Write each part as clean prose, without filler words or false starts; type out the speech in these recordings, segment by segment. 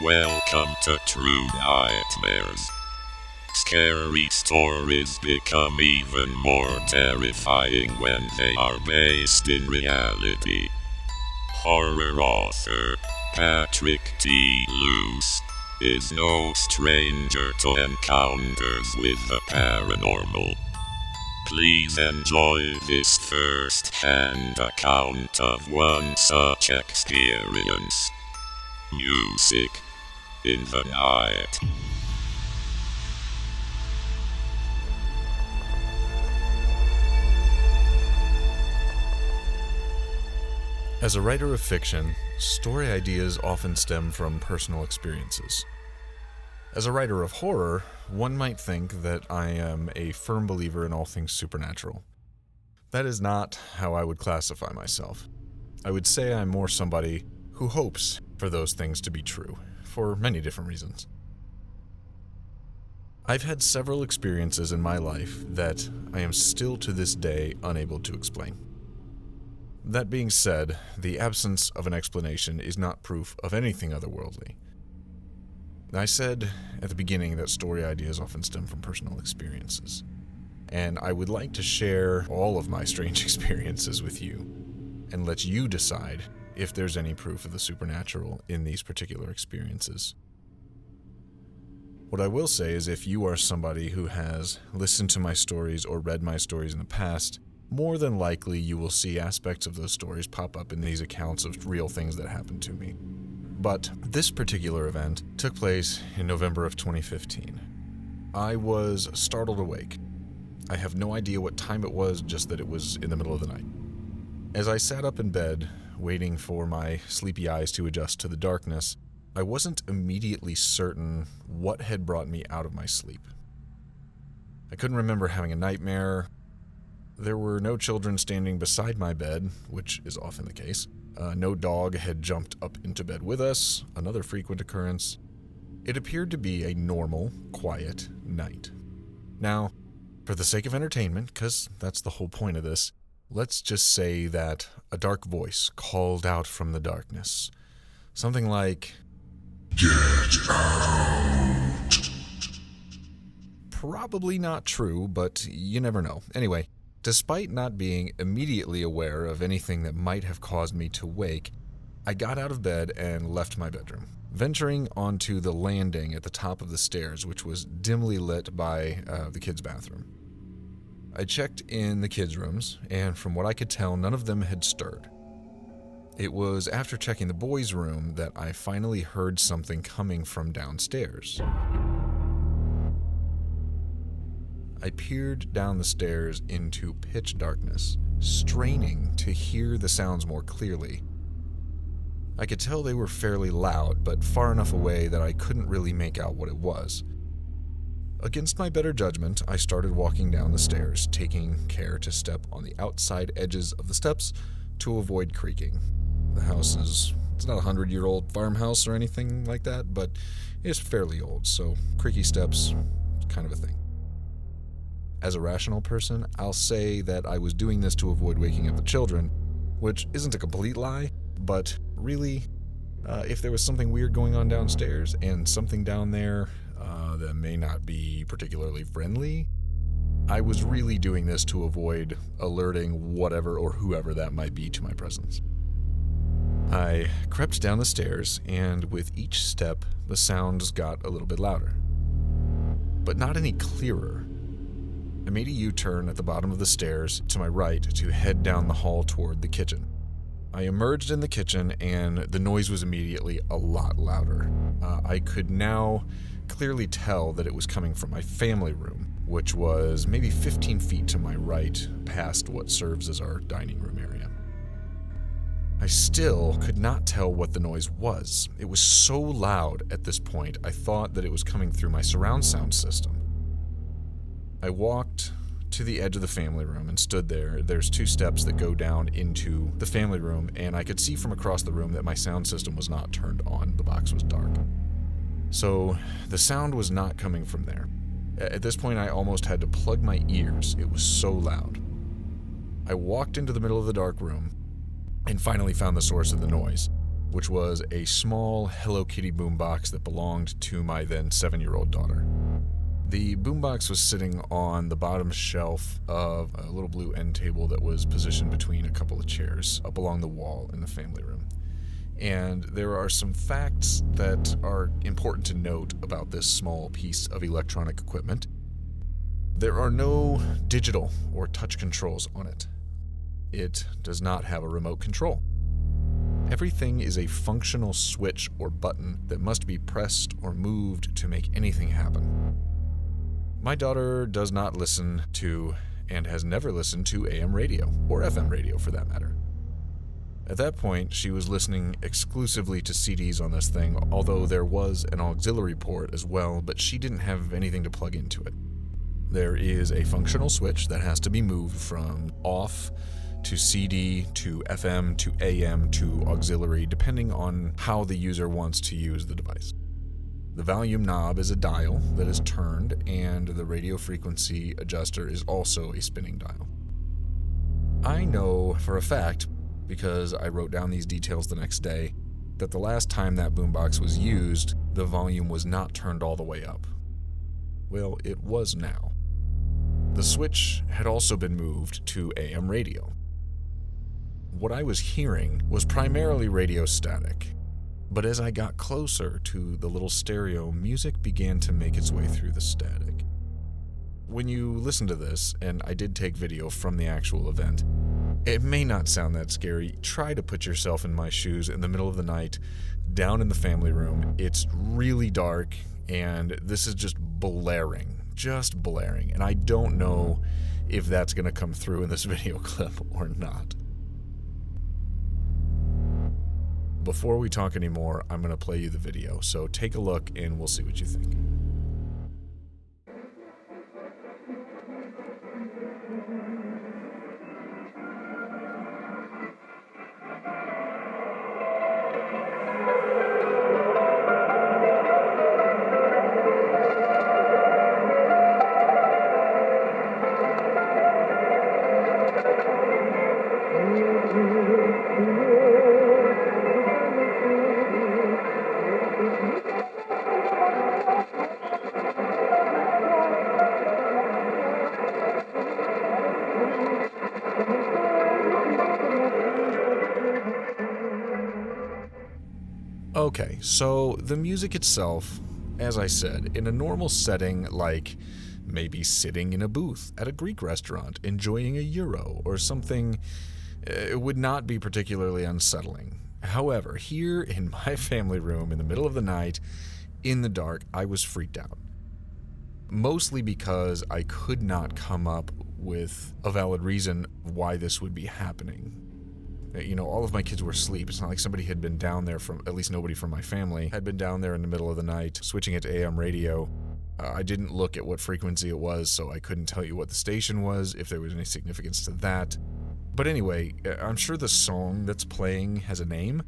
Welcome to True Nightmares. Scary stories become even more terrifying when they are based in reality. Horror author Patrick T. Luce is no stranger to encounters with the paranormal. Please enjoy this first-hand account of one such experience. Music in the night. As a writer of fiction, story ideas often stem from personal experiences. As a writer of horror, one might think that I am a firm believer in all things supernatural. That is not how I would classify myself. I would say I'm more somebody who hopes for those things to be true, for many different reasons. I've had several experiences in my life that I am still to this day unable to explain. That being said, the absence of an explanation is not proof of anything otherworldly. I said at the beginning that story ideas often stem from personal experiences, and I would like to share all of my strange experiences with you and let you decide if there's any proof of the supernatural in these particular experiences. What I will say is if you are somebody who has listened to my stories or read my stories in the past, more than likely you will see aspects of those stories pop up in these accounts of real things that happened to me. But this particular event took place in November of 2015. I was startled awake. I have no idea what time it was, just that it was in the middle of the night. As I sat up in bed, waiting for my sleepy eyes to adjust to the darkness, I wasn't immediately certain what had brought me out of my sleep. I couldn't remember having a nightmare. There were no children standing beside my bed, which is often the case. No dog had jumped up into bed with us, another frequent occurrence. It appeared to be a normal, quiet night. Now, for the sake of entertainment, because that's the whole point of this, let's just say that a dark voice called out from the darkness. Something like, "Get out!" Probably not true, but you never know. Anyway, despite not being immediately aware of anything that might have caused me to wake, I got out of bed and left my bedroom, venturing onto the landing at the top of the stairs, which was dimly lit by the kids' bathroom. I checked in the kids' rooms, and from what I could tell, none of them had stirred. It was after checking the boys' room that I finally heard something coming from downstairs. I peered down the stairs into pitch darkness, straining to hear the sounds more clearly. I could tell they were fairly loud, but far enough away that I couldn't really make out what it was. Against my better judgment, I started walking down the stairs, taking care to step on the outside edges of the steps to avoid creaking. The house it's not a 100-year-old farmhouse or anything like that, but it's fairly old, so creaky steps is kind of a thing. As a rational person, I'll say that I was doing this to avoid waking up the children, which isn't a complete lie, but really, if there was something weird going on downstairs and something down there that may not be particularly friendly, I was really doing this to avoid alerting whatever or whoever that might be to my presence. I crept down the stairs, and with each step, the sounds got a little bit louder, but not any clearer. I made a U-turn at the bottom of the stairs to my right to head down the hall toward the kitchen. I emerged in the kitchen, and the noise was immediately a lot louder. I could now clearly tell that it was coming from my family room, which was maybe 15 feet to my right, past what serves as our dining room area. I still could not tell what the noise was. It was so loud at this point, I thought that it was coming through my surround sound system. I walked to the edge of the family room and stood there. There's 2 steps that go down into the family room, and I could see from across the room that my sound system was not turned on. The box was dark. So the sound was not coming from there. At this point, I almost had to plug my ears. It was so loud. I walked into the middle of the dark room and finally found the source of the noise. which was a small Hello Kitty boombox that belonged to my then 7-year-old daughter. The boombox was sitting on the bottom shelf of a little blue end table that was positioned between a couple of chairs up along the wall in the family room. And there are some facts that are important to note about this small piece of electronic equipment. There are no digital or touch controls on it. It does not have a remote control. Everything is a functional switch or button that must be pressed or moved to make anything happen. My daughter does not listen to, and has never listened to, AM radio, or FM radio for that matter. At that point, she was listening exclusively to CDs on this thing, although there was an auxiliary port as well, but she didn't have anything to plug into it. There is a functional switch that has to be moved from off to CD to FM to AM to auxiliary, depending on how the user wants to use the device. The volume knob is a dial that is turned, and the radio frequency adjuster is also a spinning dial. I know for a fact, because I wrote down these details the next day, that the last time that boombox was used, the volume was not turned all the way up. Well, it was now. The switch had also been moved to AM radio. What I was hearing was primarily radio static, but as I got closer to the little stereo, music began to make its way through the static. When you listen to this, and I did take video from the actual event, it may not sound that scary. Try to put yourself in my shoes in the middle of the night, down in the family room. It's really dark, and this is just blaring, and I don't know if that's going to come through in this video clip or not. Before we talk anymore, I'm going to play you the video, so take a look and we'll see what you think. Okay, so the music itself, as I said, in a normal setting like maybe sitting in a booth at a Greek restaurant enjoying a gyro or something, it would not be particularly unsettling. However, here in my family room in the middle of the night, in the dark, I was freaked out. Mostly because I could not come up with a valid reason why this would be happening. You know, all of my kids were asleep. It's not like somebody had been down there at least nobody from my family had been down there in the middle of the night, switching it to AM radio. I didn't look at what frequency it was, so I couldn't tell you what the station was, if there was any significance to that. But anyway, I'm sure the song that's playing has a name.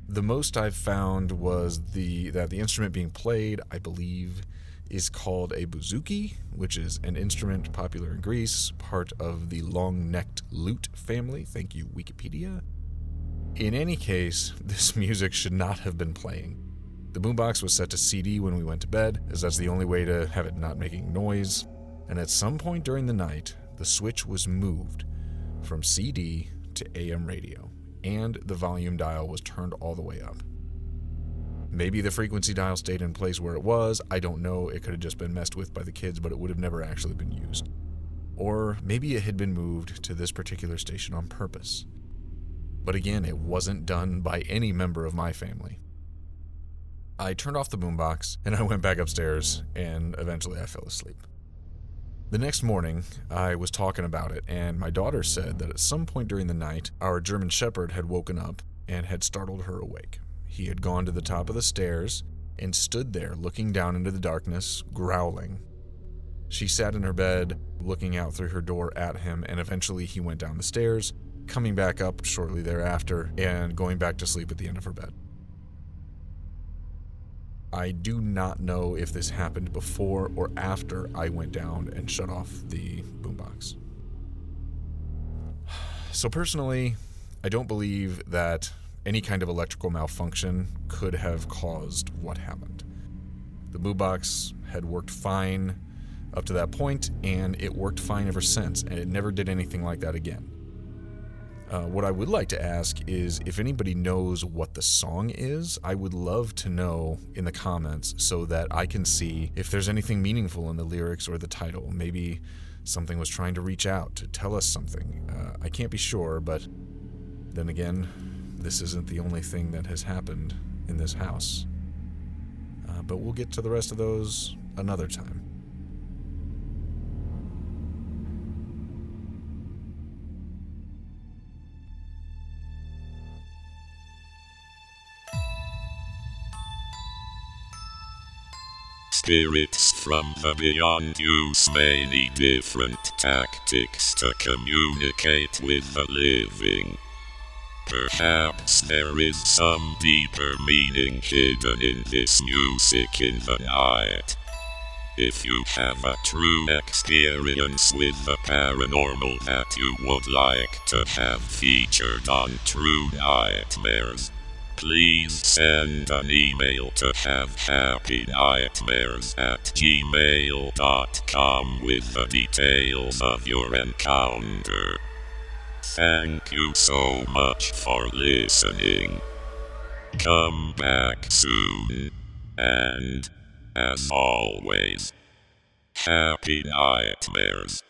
The most I've found was that the instrument being played, I believe, is called a bouzouki, which is an instrument popular in Greece, part of the long-necked lute family. Thank you, Wikipedia. In any case, this music should not have been playing. The boombox was set to CD when we went to bed, as that's the only way to have it not making noise, and at some point during the night, the switch was moved from CD to AM radio, and the volume dial was turned all the way up. Maybe the frequency dial stayed in place where it was, I don't know, it could have just been messed with by the kids, but it would have never actually been used. Or maybe it had been moved to this particular station on purpose. But again, it wasn't done by any member of my family. I turned off the boombox, and I went back upstairs, and eventually I fell asleep. The next morning, I was talking about it, and my daughter said that at some point during the night, our German Shepherd had woken up and had startled her awake. He had gone to the top of the stairs and stood there looking down into the darkness, growling. She sat in her bed, looking out through her door at him, and eventually he went down the stairs, coming back up shortly thereafter, and going back to sleep at the end of her bed. I do not know if this happened before or after I went down and shut off the boombox. So personally, I don't believe that any kind of electrical malfunction could have caused what happened. The moo box had worked fine up to that point, and it worked fine ever since, and it never did anything like that again. What I would like to ask is if anybody knows what the song is. I would love to know in the comments so that I can see if there's anything meaningful in the lyrics or the title. Maybe something was trying to reach out to tell us something. I can't be sure, but then again, this isn't the only thing that has happened in this house. But we'll get to the rest of those another time. Spirits from the beyond use many different tactics to communicate with the living. Perhaps there is some deeper meaning hidden in this music in the night. If you have a true experience with the paranormal that you would like to have featured on True Nightmares, please send an email to havehappynightmares@gmail.com with the details of your encounter. Thank you so much for listening. Come back soon, and, as always, happy nightmares.